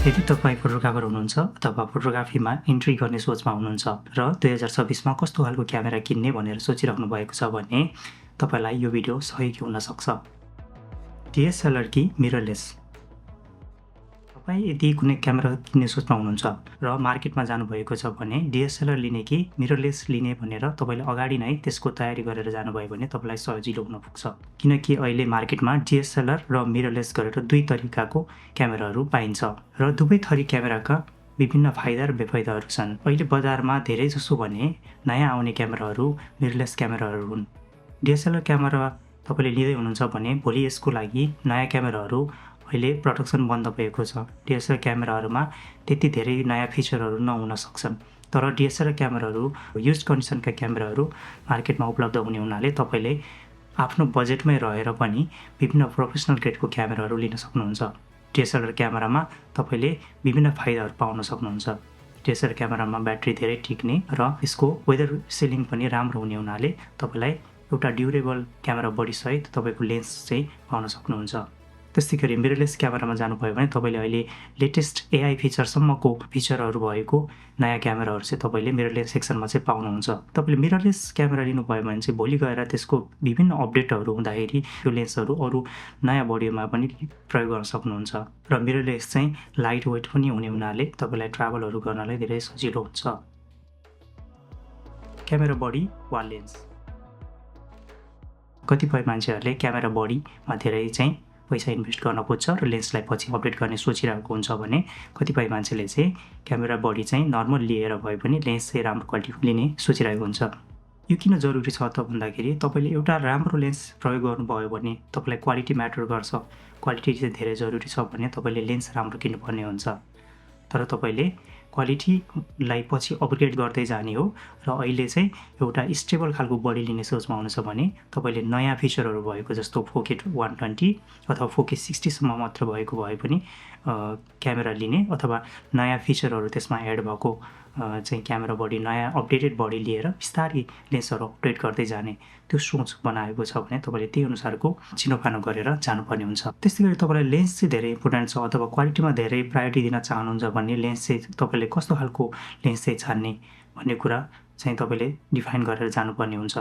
यदि तपाईँ फोटोग्राफर हुनुहुन्छ अथवा फोटोग्राफीमा इन्ट्री गर्ने सोचमा हुनुहुन्छ र 2026मा कस्तो खालको क्यामेरा किन्ने भनेर सोचिराख्नु भएको छ भने तपाईँलाई यो भिडियो सहयोगी हुन सक्छ। DSLR कि मिररलेस? तपाईँ यदि कुनै क्यामेरा किन्ने सोचमा हुनुहुन्छ र मार्केटमा जानुभएको छ भने DSLR लिने कि मिररलेस लिने भनेर तपाईँले अगाडि नै त्यसको तयारी गरेर जानुभयो भने तपाईँलाई सजिलो हुन पुग्छ। किनकि अहिले मार्केटमा DSLR र मिररलेस गरेर दुई तरिकाको क्यामेराहरू पाइन्छ र दुवै थरी क्यामेराका विभिन्न फाइदा र बेफाइदाहरू छन्। अहिले बजारमा धेरै जसो भने नयाँ आउने क्यामेराहरू मिररलेस क्यामेराहरू हुन्। DSLR क्यामेरा तपाईँले लिँदै हुनुहुन्छ भने भोलि यसको लागि नयाँ क्यामेराहरू अहिले प्रडक्सन बन्द भएको छ। DSLR क्यामेराहरूमा त्यति धेरै नयाँ फिचरहरू नहुन सक्छन्, तर DSLR क्यामेराहरू युज कन्डिसनका क्यामेराहरू मार्केटमा उपलब्ध हुने हुनाले तपाईँले आफ्नो बजेटमै रहेर पनि विभिन्न प्रोफेसनल ग्रेडको क्यामेराहरू लिन सक्नुहुन्छ। DSLR क्यामेरामा तपाईँले विभिन्न फाइदाहरू पाउन सक्नुहुन्छ। DSLR क्यामेरामा ब्याट्री धेरै टिक्ने र यसको वेदर सिलिङ पनि राम्रो हुने हुनाले तपाईँलाई एउटा ड्युरेबल क्यामेरा बडीसहित तपाईँको लेन्स चाहिँ पाउन सक्नुहुन्छ। त्यस्तै गरी मिररलेस क्यामेरामा जानुभयो भने तपाईँले अहिले लेटेस्ट AI फिचरसम्मको फिचरहरू भएको नयाँ क्यामेराहरू चाहिँ तपाईँले मिररलेस सेक्सनमा चाहिँ पाउनुहुन्छ। तपाईँले मिररलेस क्यामेरा लिनुभयो भने चाहिँ भोलि गएर त्यसको विभिन्न अपडेटहरू हुँदाखेरि यो लेन्सहरू अरू नयाँ बडीमा पनि प्रयोग गर्न सक्नुहुन्छ र मिररलेस चाहिँ लाइट वेट पनि हुने हुनाले तपाईँलाई ट्राभलहरू गर्नलाई धेरै सजिलो हुन्छ। क्यामेरा बडी वा लेन्स? कतिपय मान्छेहरूले क्यामेरा बडीमा धेरै चाहिँ पैसा इन्भेस्ट गर्न खोज्छ र लेन्सलाई पछि अपडेट गर्ने सोचिरहेको हुन्छ भने कतिपय मान्छेले चाहिँ क्यामेरा बडी चाहिँ नर्मल लिएर भए पनि लेन्स चाहिँ राम्रो क्वालिटीको लिने सोचिरहेको हुन्छ। यो किन जरुरी छ त भन्दाखेरि तपाईँले एउटा राम्रो लेन्स प्रयोग गर्नुभयो भने तपाईँलाई क्वालिटी म्याटर गर्छ। क्वालिटी चाहिँ धेरै जरुरी छ भने तपाईँले लेन्स राम्रो किन्नुपर्ने हुन्छ। तर तपाईँले क्वालिटीलाई पछि अपग्रेड गर्दै जाने हो र अहिले चाहिँ एउटा स्टेबल खालको बडी लिने सोचमा हुनुहुन्छ भने तपाईँले नयाँ फिचरहरू भएको जस्तो 4K 120 अथवा 4K 60सम्म मात्र भएको भए पनि क्यामेरा लिने अथवा नयाँ फिचरहरू त्यसमा एड भएको चाहिँ क्यामेरा बडी नयाँ अपडेटेड बडी लिएर बिस्तारै लेन्सहरू अपडेट गर्दै जाने त्यो सोच बनाएको छ भने तपाईँले त्यही अनुसारको चिनोफानो गरेर जानुपर्ने हुन्छ। त्यस्तै गरी तपाईँलाई लेन्स चाहिँ धेरै इम्पोर्टेन्ट छ अथवा क्वालिटीमा धेरै प्रायोरिटी दिन चाहनुहुन्छ भने लेन्स चाहिँ तपाईँले कस्तो खालको लेन्स चाहिँ छान्ने भन्ने कुरा चाहिँ तपाईँले डिफाइन गरेर जानुपर्ने हुन्छ।